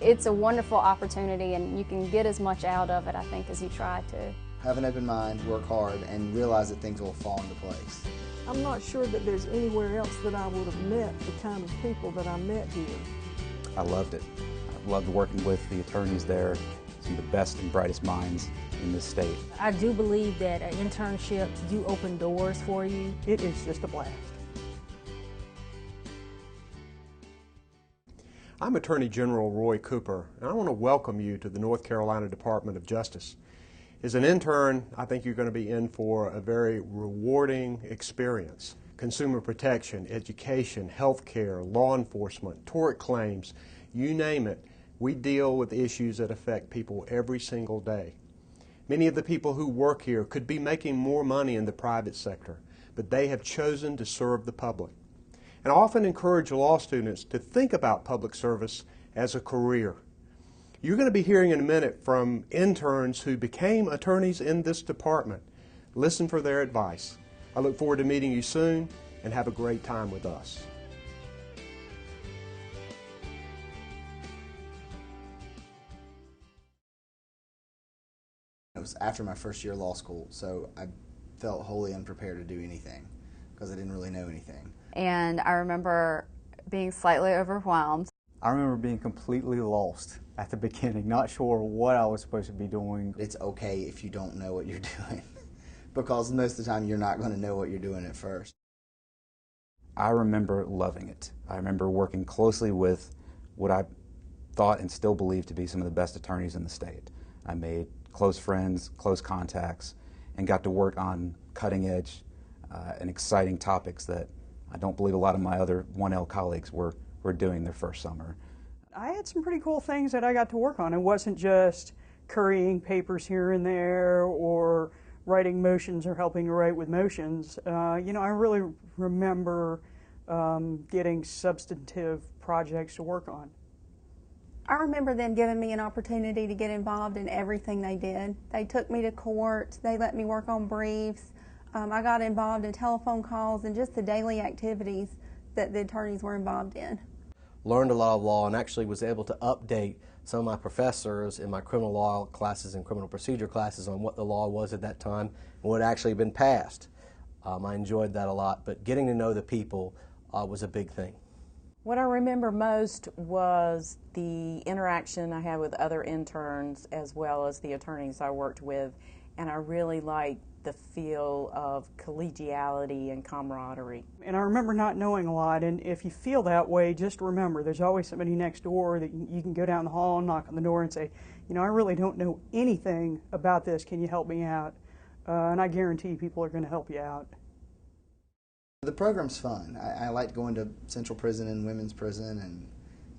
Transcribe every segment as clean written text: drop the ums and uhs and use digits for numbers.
It's a wonderful opportunity, and you can get as much out of it, I think, as you try to. Have an open mind, work hard, and realize that things will fall into place. I'm not sure that there's anywhere else that I would have met the kind of people that I met here. I loved it. I loved working with the attorneys there, some of the best and brightest minds in this state. I do believe that internships do open doors for you. It is just a blast. I'm Attorney General Roy Cooper, and I want to welcome you to the North Carolina Department of Justice. As an intern, I think you're going to be in for a very rewarding experience. Consumer protection, education, health care, law enforcement, tort claims, you name it, we deal with issues that affect people every single day. Many of the people who work here could be making more money in the private sector, but they have chosen to serve the public. And I often encourage law students to think about public service as a career. You're going to be hearing in a minute from interns who became attorneys in this department. Listen for their advice. I look forward to meeting you soon, and have a great time with us. It was after my first year of law school, so I felt wholly unprepared to do anything because I didn't really know anything. And I remember being slightly overwhelmed. I remember being completely lost at the beginning, not sure what I was supposed to be doing. It's okay if you don't know what you're doing because most of the time you're not going to know what you're doing at first. I remember loving it. I remember working closely with what I thought and still believe to be some of the best attorneys in the state. I made close friends, close contacts, and got to work on cutting edge and exciting topics that I don't believe a lot of my other 1L colleagues were doing their first summer. I had some pretty cool things that I got to work on. It wasn't just currying papers here and there or writing motions or helping to write with motions. I really remember getting substantive projects to work on. I remember them giving me an opportunity to get involved in everything they did. They took me to court, they let me work on briefs. I got involved in telephone calls and just the daily activities that the attorneys were involved in. Learned a lot of law and actually was able to update some of my professors in my criminal law classes and criminal procedure classes on what the law was at that time and what had actually been passed. I enjoyed that a lot, but getting to know the people was a big thing. What I remember most was the interaction I had with other interns as well as the attorneys I worked with, and I really liked the feel of collegiality and camaraderie. And I remember not knowing a lot, and if you feel that way, just remember there's always somebody next door that you can go down the hall and knock on the door and say, I really don't know anything about this, can you help me out? And I guarantee people are going to help you out. The program's fun. I liked going to Central Prison and Women's Prison and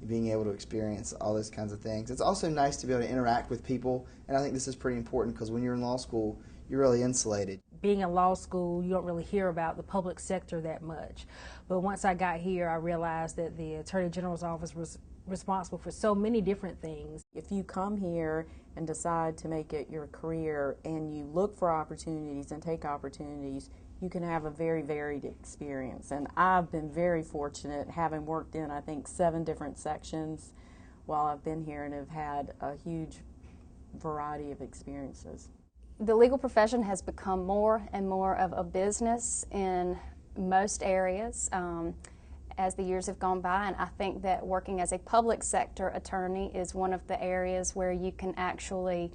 being able to experience all those kinds of things. It's also nice to be able to interact with people, and I think this is pretty important because when you're in law school, you're really insulated. Being in law school, you don't really hear about the public sector that much. But once I got here, I realized that the Attorney General's office was responsible for so many different things. If you come here and decide to make it your career and you look for opportunities and take opportunities, you can have a very varied experience. And I've been very fortunate, having worked in, I think, 7 different sections while I've been here, and have had a huge variety of experiences. The legal profession has become more and more of a business in most areas as the years have gone by, and I think that working as a public sector attorney is one of the areas where you can actually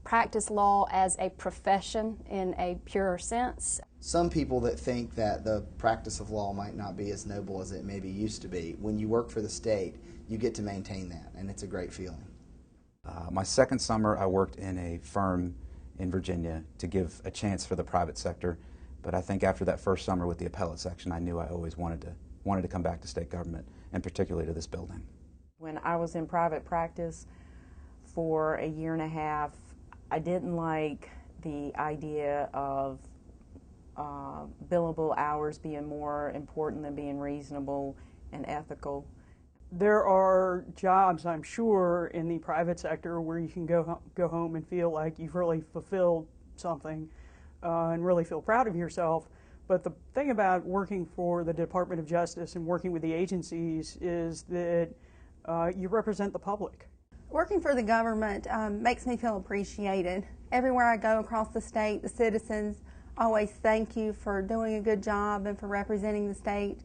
practice law as a profession in a pure sense. Some people that think that the practice of law might not be as noble as it maybe used to be, when you work for the state, you get to maintain that, and it's a great feeling. My second summer, I worked in a firm in Virginia to give a chance for the private sector, but I think after that first summer with the appellate section, I knew I always wanted to come back to state government, and particularly to this building. When I was in private practice for a year and a half, I didn't like the idea of billable hours being more important than being reasonable and ethical. There are jobs, I'm sure, in the private sector where you can go home and feel like you've really fulfilled something and really feel proud of yourself. But the thing about working for the Department of Justice and working with the agencies is that you represent the public. Working for the government makes me feel appreciated. Everywhere I go across the state, the citizens always thank you for doing a good job and for representing the state.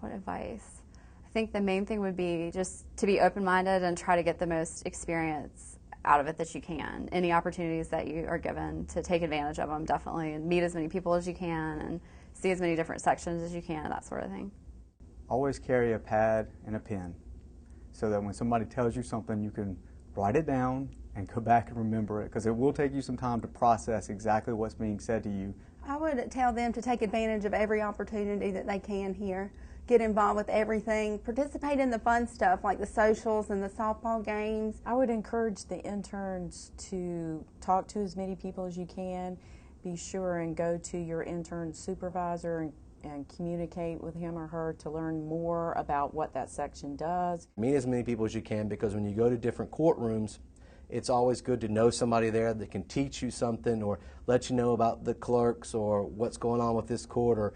What advice? I think the main thing would be just to be open-minded and try to get the most experience out of it that you can. Any opportunities that you are given, to take advantage of them, definitely, and meet as many people as you can and see as many different sections as you can, that sort of thing. Always carry a pad and a pen so that when somebody tells you something, you can write it down and go back and remember it, because it will take you some time to process exactly what's being said to you. I would tell them to take advantage of every opportunity that they can here. Get involved with everything. Participate in the fun stuff like the socials and the softball games. I would encourage the interns to talk to as many people as you can. Be sure and go to your intern supervisor and communicate with him or her to learn more about what that section does. Meet as many people as you can, because when you go to different courtrooms, it's always good to know somebody there that can teach you something or let you know about the clerks or what's going on with this court, or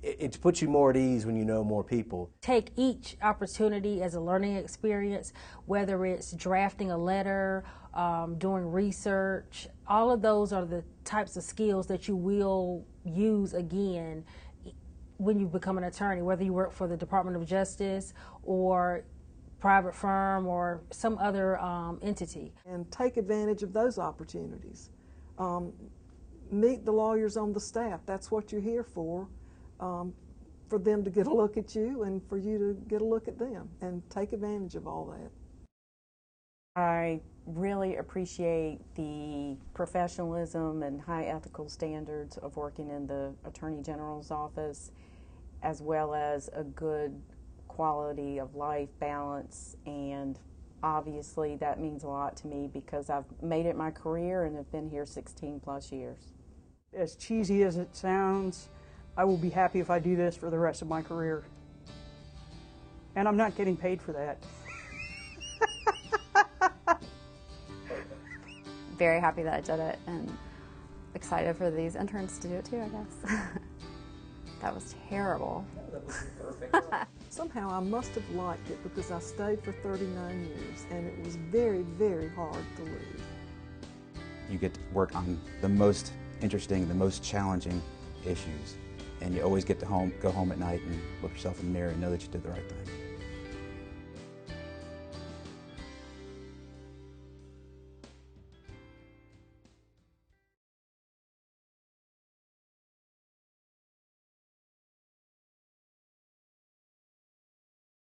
it puts you more at ease when you know more people. Take each opportunity as a learning experience, whether it's drafting a letter, doing research. All of those are the types of skills that you will use again when you become an attorney, whether you work for the Department of Justice or private firm or some other entity. And take advantage of those opportunities. Meet the lawyers on the staff. That's what you're here for them to get a look at you and for you to get a look at them, and take advantage of all that. I really appreciate the professionalism and high ethical standards of working in the Attorney General's office, as well as a good quality of life balance, and obviously that means a lot to me because I've made it my career and have been here 16 plus years. As cheesy as it sounds, I will be happy if I do this for the rest of my career. And I'm not getting paid for that. Very happy that I did it, and excited for these interns to do it too, I guess. That was terrible. That was perfect. Somehow I must have liked it because I stayed for 39 years, and it was very, very hard to leave. You get to work on the most interesting, the most challenging issues, and you always get to go home at night and look yourself in the mirror and know that you did the right thing.